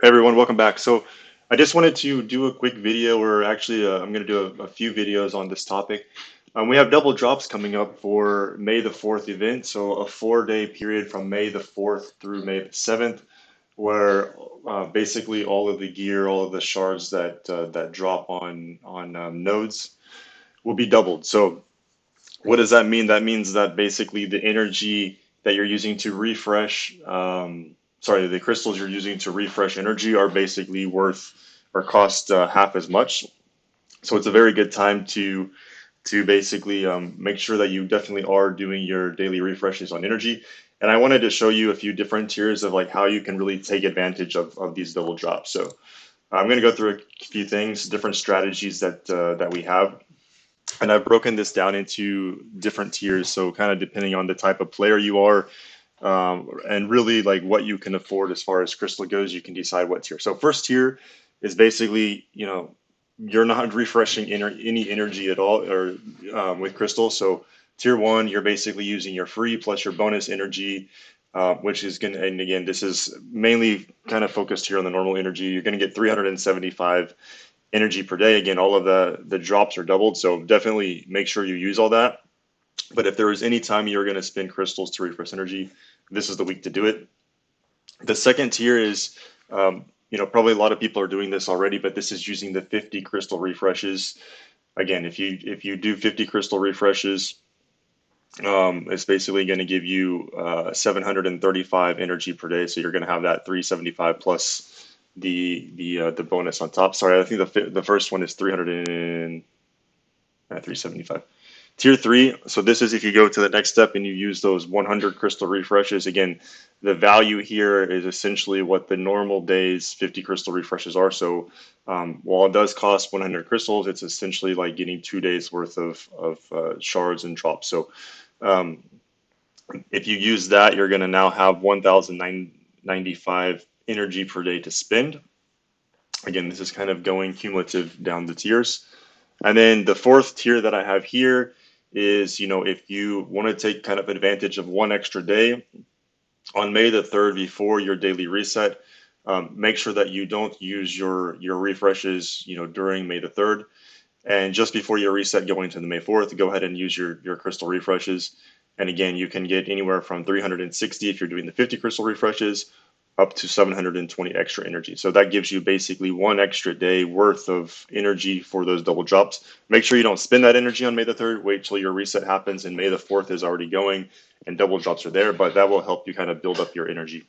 Hey everyone, welcome back. So I just wanted to do a quick video, or actually, I'm going to do a few videos on this topic. We have double drops coming up for May the 4th event, so a 4-day period from May the 4th through May the 7th, where basically all of the gear, all of the shards that drop on nodes will be doubled. So what does that mean? That means that basically the energy that you're using to refresh, the crystals you're using to refresh energy are basically worth or cost half as much. So it's a very good time to basically make sure that you definitely are doing your daily refreshes on energy. And I wanted to show you a few different tiers of like how you can really take advantage of these double drops. So I'm going to go through a few things, different strategies that we have. And I've broken this down into different tiers. So kind of depending on the type of player you are, and really like what you can afford as far as crystal goes, you can decide what tier. So first tier is basically, you're not refreshing any energy at all or with crystal. So tier one, you're basically using your free plus your bonus energy, which is going to, and again, this is mainly kind of focused here on the normal energy. You're going to get 375 energy per day. Again, all of the drops are doubled, so definitely make sure you use all that. But if there is any time you're going to spend crystals to refresh energy, this is the week to do it. The second tier is, probably a lot of people are doing this already, but this is using the 50 crystal refreshes. Again, if you do 50 crystal refreshes, it's basically going to give you 735 energy per day. So you're going to have that 375 plus the bonus on top. Sorry, I think the first one is 375. Tier three. So this is if you go to the next step and you use those 100 crystal refreshes. Again, the value here is essentially what the normal day's 50 crystal refreshes are. So while it does cost 100 crystals, it's essentially like getting 2 days worth of shards and drops. So um, if you use that, you're going to now have 1,095 energy per day to spend. Again, this is kind of going cumulative down the tiers. And then the fourth tier that I have here is, if you want to take kind of advantage of one extra day on May the 3rd before your daily reset, make sure that you don't use your refreshes, during May the 3rd. And just before your reset going to the May 4th, go ahead and use your crystal refreshes. And again, you can get anywhere from 360 if you're doing the 50 crystal refreshes up to 720 extra energy. So that gives you basically one extra day worth of energy for those double drops. Make sure you don't spend that energy on May the 3rd. Wait till your reset happens and May the 4th is already going and double drops are there, but that will help you kind of build up your energy.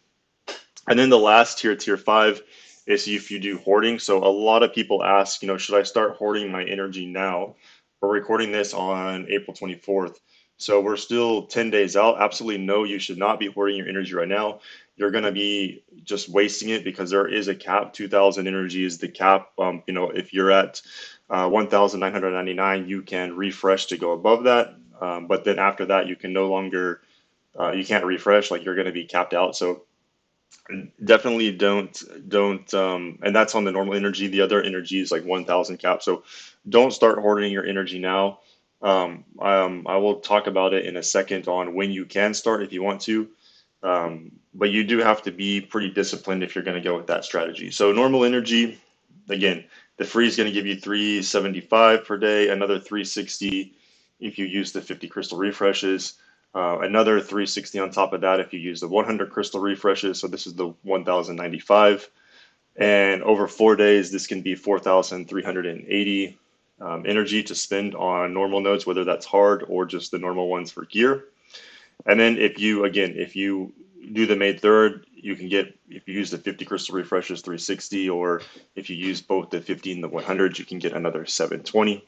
And then the last tier, tier five, is if you do hoarding. So a lot of people ask, should I start hoarding my energy now? We're recording this on April 24th. So we're still 10 days out. Absolutely no, you should not be hoarding your energy right now. You're going to be just wasting it because there is a cap. 2,000 energy is the cap. If you're at 1,999, you can refresh to go above that. But then after that, you can no longer, you can't refresh, like you're going to be capped out. So definitely don't and that's on the normal energy. The other energy is like 1,000 cap, so don't start hoarding your energy now. I will talk about it in a second on when you can start if you want to, but you do have to be pretty disciplined if you're going to go with that strategy. So normal energy, again, the free is going to give you 375 per day, another 360 if you use the 50 crystal refreshes, another 360 on top of that if you use the 100 crystal refreshes. So this is the 1,095. And over 4 days, this can be 4,380 energy to spend on normal nodes, whether that's hard or just the normal ones for gear. And then if you do the May 3rd, you can get, if you use the 50 crystal refreshes, 360, or if you use both the 50 and the 100, you can get another 720.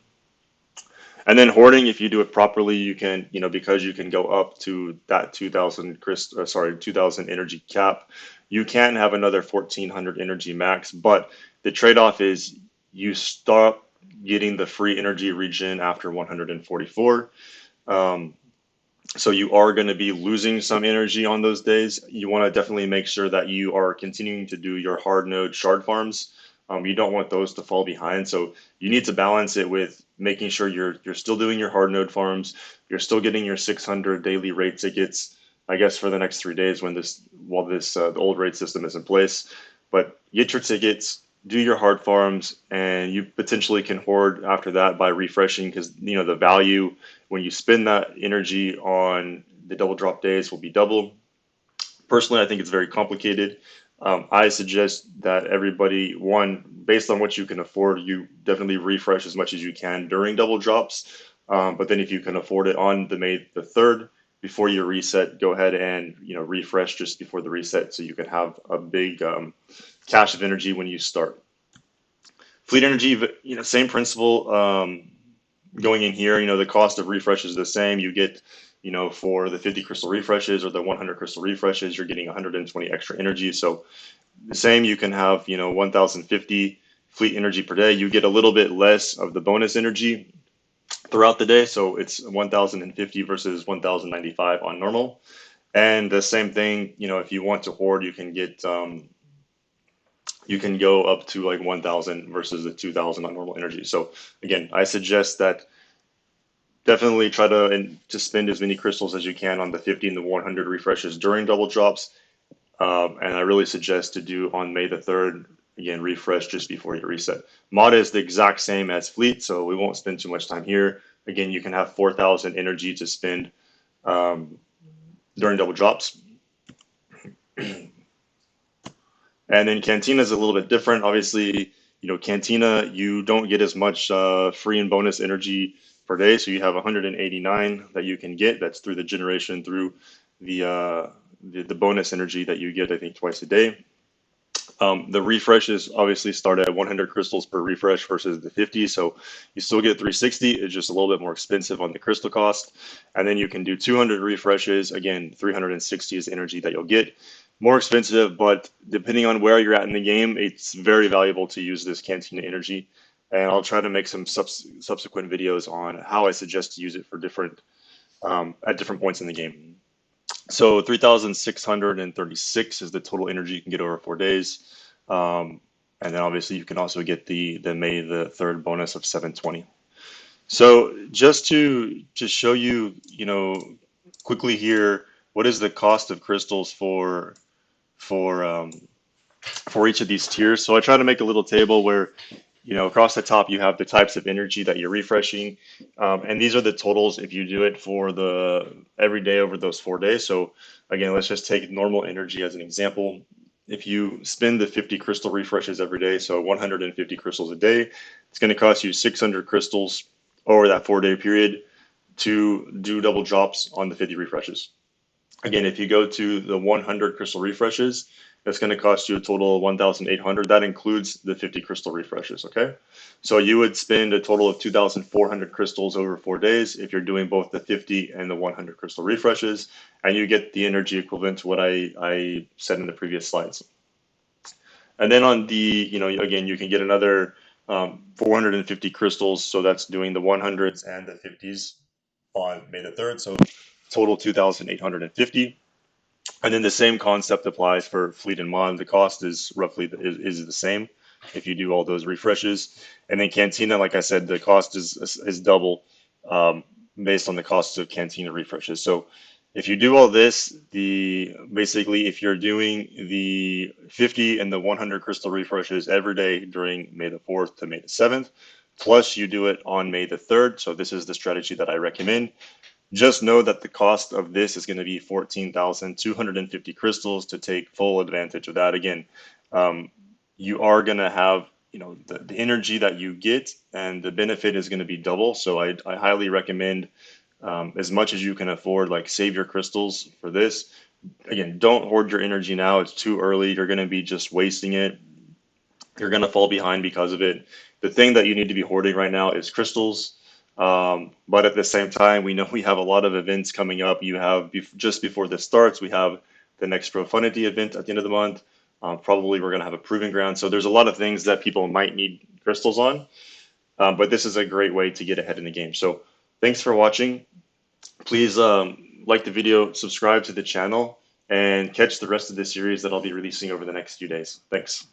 And then hoarding, if you do it properly, you can, because you can go up to that 2,000 energy cap, you can have another 1,400 energy max. But the trade-off is you stop getting the free energy regen after 144. So you are going to be losing some energy on those days. You want to definitely make sure that you are continuing to do your hard node shard farms. You don't want those to fall behind. So you need to balance it with making sure you're still doing your hard node farms. You're still getting your 600 daily rate tickets, I guess, for the next 3 days while the old rate system is in place. But get your tickets, do your hard farms, and you potentially can hoard after that by refreshing, because the value when you spend that energy on the double drop days will be double. Personally, I think it's very complicated. I suggest that everybody, one, based on what you can afford, you definitely refresh as much as you can during double drops. But then if you can afford it on the May the 3rd, before you reset, go ahead and refresh just before the reset so you can have a big cache of energy when you start. Fleet energy, same principle. Going in here, the cost of refresh is the same. You get, for the 50 crystal refreshes or the 100 crystal refreshes, you're getting 120 extra energy. So the same, you can have, 1050 fleet energy per day. You get a little bit less of the bonus energy throughout the day. So it's 1050 versus 1095 on normal. And the same thing, if you want to hoard, you can get, you can go up to like 1000 versus the 2000 on normal energy. So again, I suggest that definitely try to spend as many crystals as you can on the 50 and the 100 refreshes during double drops. And I really suggest to do on May the 3rd, again, refresh just before you reset. Mod is the exact same as fleet, so we won't spend too much time here. Again, you can have 4000 energy to spend during double drops. And then Cantina is a little bit different. Obviously, Cantina, you don't get as much free and bonus energy per day. So you have 189 that you can get. That's through the generation, through the bonus energy that you get, I think, twice a day. The refreshes obviously start at 100 crystals per refresh versus the 50. So you still get 360. It's just a little bit more expensive on the crystal cost. And then you can do 200 refreshes. Again, 360 is the energy that you'll get. More expensive, but depending on where you're at in the game, it's very valuable to use this Cantina energy. And I'll try to make some subsequent videos on how I suggest to use it for different at different points in the game. So 3,636 is the total energy you can get over 4 days. And then obviously you can also get the May the 3rd bonus of 720. So just to show you, quickly here, what is the cost of crystals for each of these tiers. So I try to make a little table where, across the top you have the types of energy that you're refreshing, and these are the totals if you do it for the every day over those 4 days. So again, let's just take normal energy as an example. If you spend the 50 crystal refreshes every day, so 150 crystals a day, it's going to cost you 600 crystals over that 4-day period to do double drops on the 50 refreshes. Again, if you go to the 100 crystal refreshes, that's going to cost you a total of 1,800. That includes the 50 crystal refreshes, okay? So you would spend a total of 2,400 crystals over 4 days if you're doing both the 50 and the 100 crystal refreshes, and you get the energy equivalent to what I said in the previous slides. And then on the, again, you can get another 450 crystals, so that's doing the 100s and the 50s on May the 3rd, so total 2,850. And then the same concept applies for fleet and mod. The cost is roughly is the same if you do all those refreshes. And then Cantina, like I said, the cost is double based on the cost of Cantina refreshes. So if you do all this, basically if you're doing the 50 and the 100 crystal refreshes every day during May the 4th to May the 7th, plus you do it on May the 3rd. So this is the strategy that I recommend. Just know that the cost of this is going to be 14,250 crystals to take full advantage of that. Again, you are going to have, the energy that you get, and the benefit is going to be double. So I highly recommend, as much as you can afford, like save your crystals for this. Again, don't hoard your energy now. It's too early. You're going to be just wasting it. You're going to fall behind because of it. The thing that you need to be hoarding right now is crystals. But at the same time, we know we have a lot of events coming up. You have, just before this starts, we have the next Profundity event at the end of the month. Probably we're going to have a Proving Ground. So there's a lot of things that people might need crystals on. But this is a great way to get ahead in the game. So thanks for watching. Please like the video, subscribe to the channel, and catch the rest of the series that I'll be releasing over the next few days. Thanks.